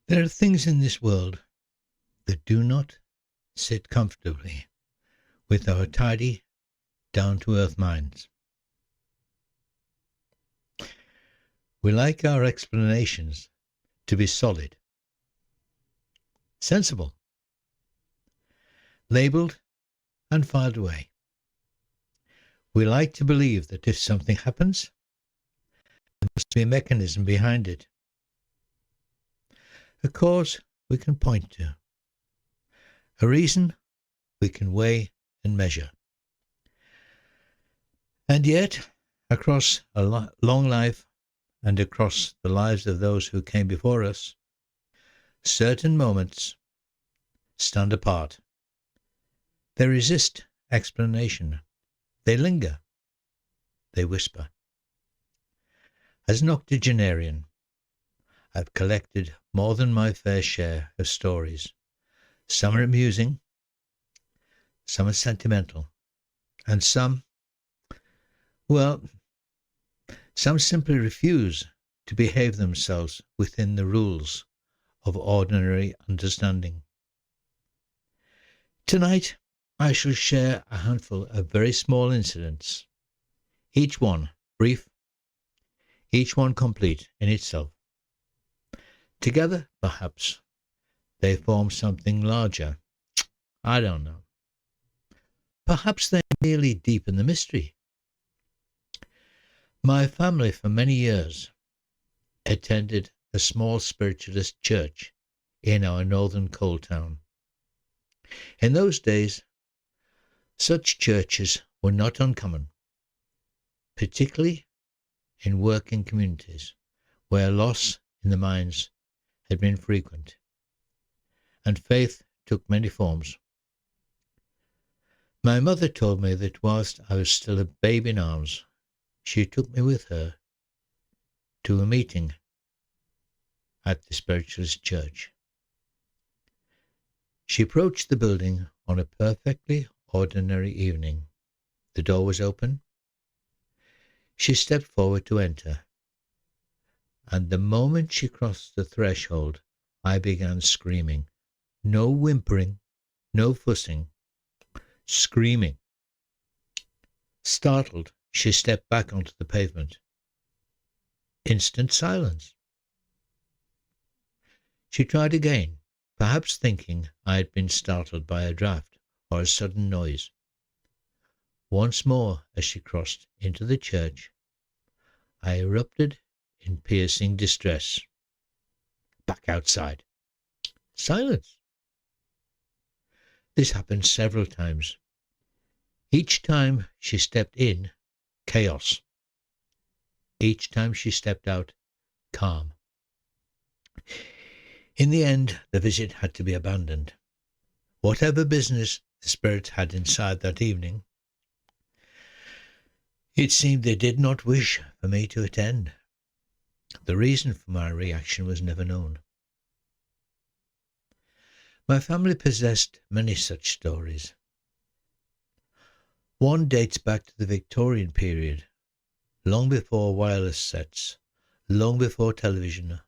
There are things in this world that do not sit comfortably with our tidy, down-to-earth minds. We like our explanations to be solid, sensible, labelled and filed away. We like to believe that if something happens, there must be a mechanism behind it. A cause we can point to. A reason we can weigh and measure. And yet, across a long life and across the lives of those who came before us, certain moments stand apart. They resist explanation. They linger. They whisper. As an octogenarian, I've collected more than my fair share of stories. Some are amusing, some are sentimental, and some simply refuse to behave themselves within the rules of ordinary understanding. Tonight, I shall share a handful of very small incidents, each one brief, each one complete in itself. Together, perhaps, they form something larger. I don't know. Perhaps they merely deepen the mystery. My family for many years attended a small spiritualist church in our northern coal town. In those days, such churches were not uncommon, particularly in working communities where loss in the mines had been frequent, and faith took many forms. My mother told me that whilst I was still a babe in arms, she took me with her to a meeting at the spiritualist church. She approached the building on a perfectly ordinary evening. The door was open. She stepped forward to enter, and the moment she crossed the threshold, I began screaming. No whimpering, no fussing, screaming. Startled, she stepped back onto the pavement. Instant silence. She tried again, perhaps thinking I had been startled by a draught or a sudden noise. Once more, as she crossed into the church, I erupted in piercing distress. Back outside. Silence. This happened several times. Each time she stepped in, chaos. Each time she stepped out, calm. In the end, the visit had to be abandoned. Whatever business the spirits had inside that evening, it seemed they did not wish for me to attend. The reason for my reaction was never known. My family possessed many such stories. One dates back to the Victorian period, long before wireless sets, long before television,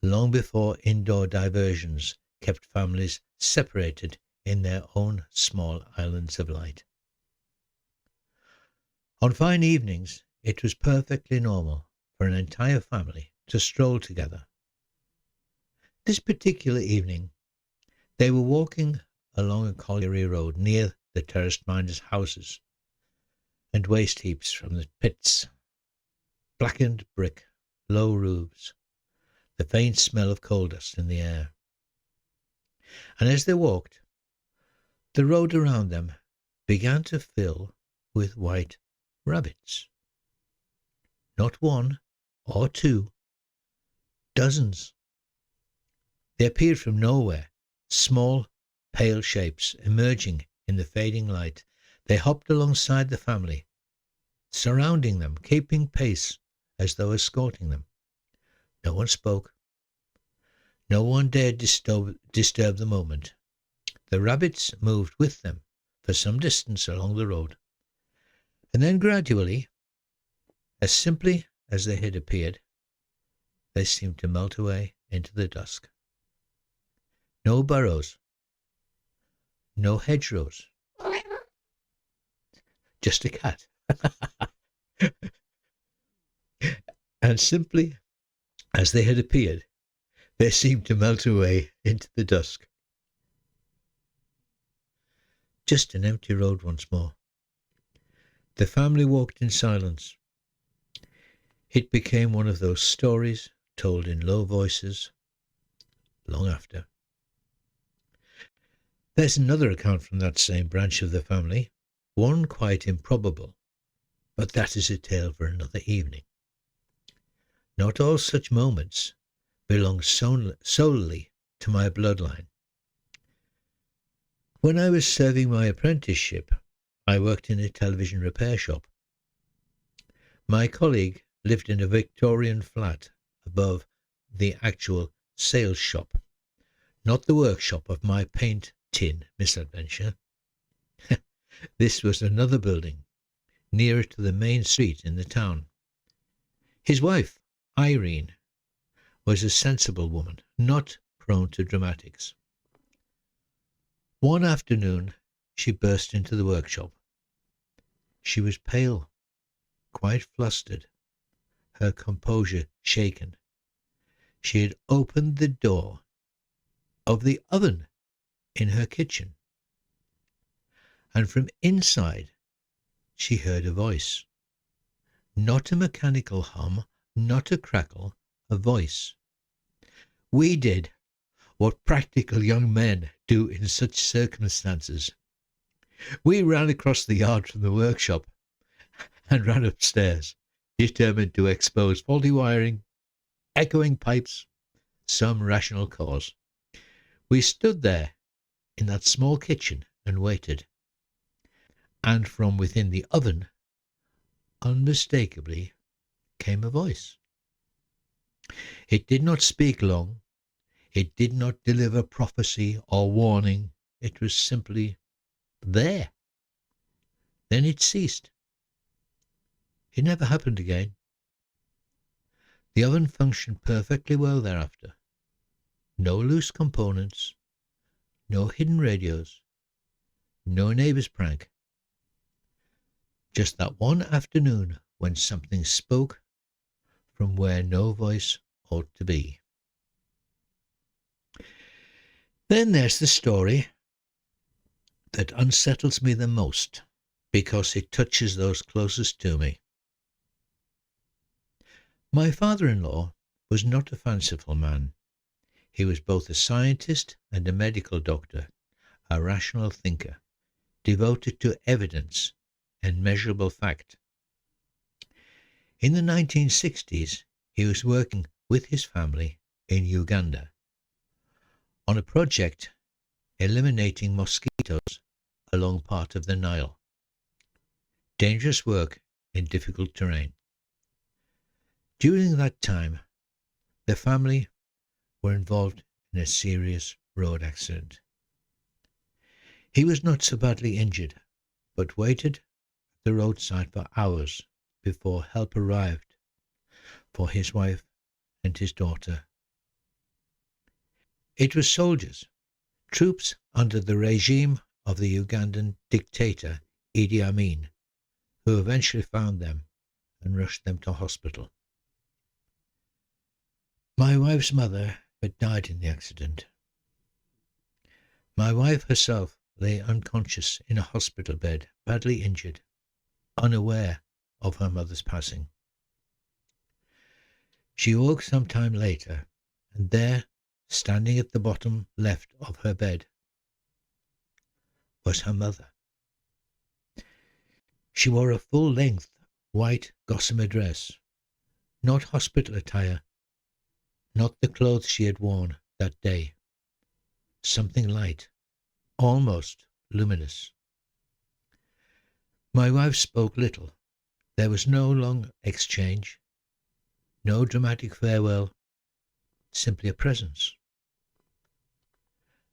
long before indoor diversions kept families separated in their own small islands of light. On fine evenings, it was perfectly normal for an entire family to stroll together. This particular evening, they were walking along a colliery road near the terraced miners' houses and waste heaps from the pits, blackened brick, low roofs, the faint smell of coal dust in the air. And as they walked, the road around them began to fill with white rabbits. Not one or two, dozens. They appeared from nowhere, small, pale shapes emerging in the fading light. They hopped alongside the family, surrounding them, keeping pace as though escorting them. No one spoke. No one dared disturb the moment. The rabbits moved with them for some distance along the road, and then gradually, as simply as they had appeared, they seemed to melt away into the dusk. no burrows, no hedgerows, just a cat. And simply as they had appeared, they seemed to melt away into the dusk. Just an empty road once more. The family walked in silence. It became one of those stories told in low voices long after. There's another account from that same branch of the family, one quite improbable, but that is a tale for another evening. Not all such moments belong solely to my bloodline. When I was serving my apprenticeship, I worked in a television repair shop. My colleague lived in a Victorian flat above the actual sales shop, not the workshop of my paint tin misadventure. This was another building, nearer to the main street in the town. His wife, Irene, was a sensible woman, not prone to dramatics. One afternoon, she burst into the workshop. She was pale, quite flustered, her composure shaken. She had opened the door of the oven in her kitchen, and from inside she heard a voice. Not a mechanical hum, not a crackle, a voice. We did what practical young men do in such circumstances. We ran across the yard from the workshop and ran upstairs, determined to expose faulty wiring, echoing pipes, some rational cause. We stood there in that small kitchen and waited. And from within the oven, unmistakably, came a voice. It did not speak long. It did not deliver prophecy or warning. It was simply there. Then it ceased. It never happened again. The oven functioned perfectly well thereafter. No loose components, no hidden radios, no neighbour's prank. Just that one afternoon when something spoke from where no voice ought to be. Then there's the story that unsettles me the most because it touches those closest to me. My father-in-law was not a fanciful man. He was both a scientist and a medical doctor, a rational thinker, devoted to evidence and measurable fact. In the 1960s, he was working with his family in Uganda on a project eliminating mosquitoes along part of the Nile. Dangerous work in difficult terrain. During that time, the family were involved in a serious road accident. He was not so badly injured, but waited at the roadside for hours before help arrived for his wife and his daughter. It was soldiers, troops under the regime of the Ugandan dictator Idi Amin, who eventually found them and rushed them to hospital. My wife's mother had died in the accident. My wife herself lay unconscious in a hospital bed, badly injured, unaware of her mother's passing. She woke some time later, and there, standing at the bottom left of her bed, was her mother. She wore a full-length white gossamer dress, not hospital attire, not the clothes she had worn that day. Something light, almost luminous. My wife spoke little. There was no long exchange, no dramatic farewell, simply a presence.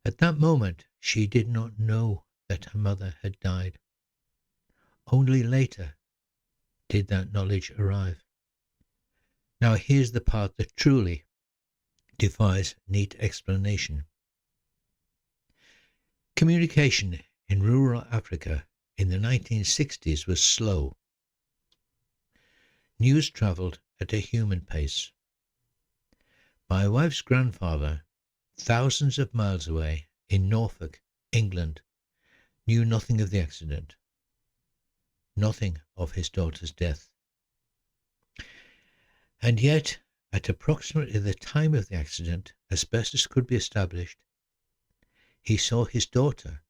At that moment, she did not know that her mother had died. Only later did that knowledge arrive. Now here's the part that truly defies neat explanation. Communication in rural Africa in the 1960s was slow. News travelled at a human pace. My wife's grandfather, thousands of miles away in Norfolk, England, knew nothing of the accident, nothing of his daughter's death. And yet, at approximately the time of the accident, as best as could be established, he saw his daughter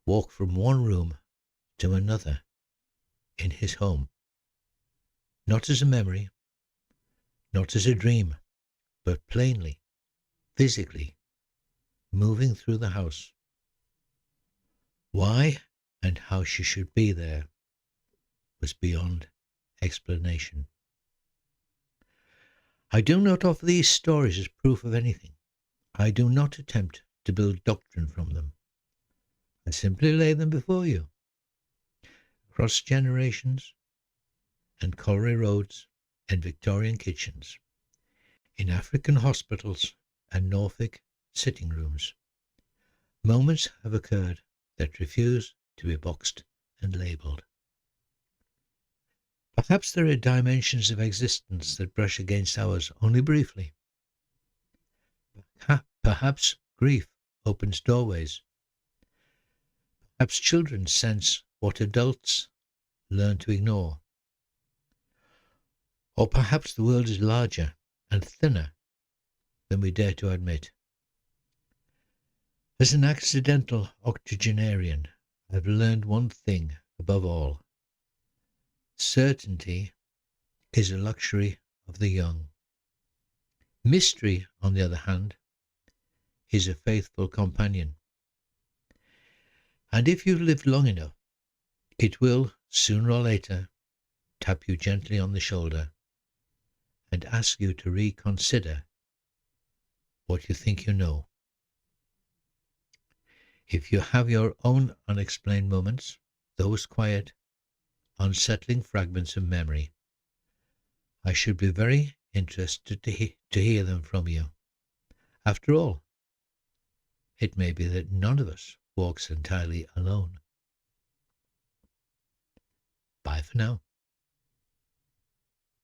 walk from one room to another in his home. Not as a memory, not as a dream, but plainly, physically, moving through the house. Why and how she should be there was beyond explanation. I do not offer these stories as proof of anything. I do not attempt to build doctrine from them. I simply lay them before you. Across generations and colliery roads and Victorian kitchens, in African hospitals and Norfolk sitting rooms, moments have occurred that refuse to be boxed and labelled. Perhaps there are dimensions of existence that brush against ours only briefly. Perhaps grief opens doorways. Perhaps children sense what adults learn to ignore. Or perhaps the world is larger and thinner than we dare to admit. As an accidental octogenarian, I've learned one thing above all. Certainty is a luxury of the young. Mystery, on the other hand, is a faithful companion. And if you've lived long enough, it will, sooner or later, tap you gently on the shoulder and ask you to reconsider what you think you know. If you have your own unexplained moments, those quiet, unsettling fragments of memory, I should be very interested to hear them from you. After all, it may be that none of us walks entirely alone. Bye for now.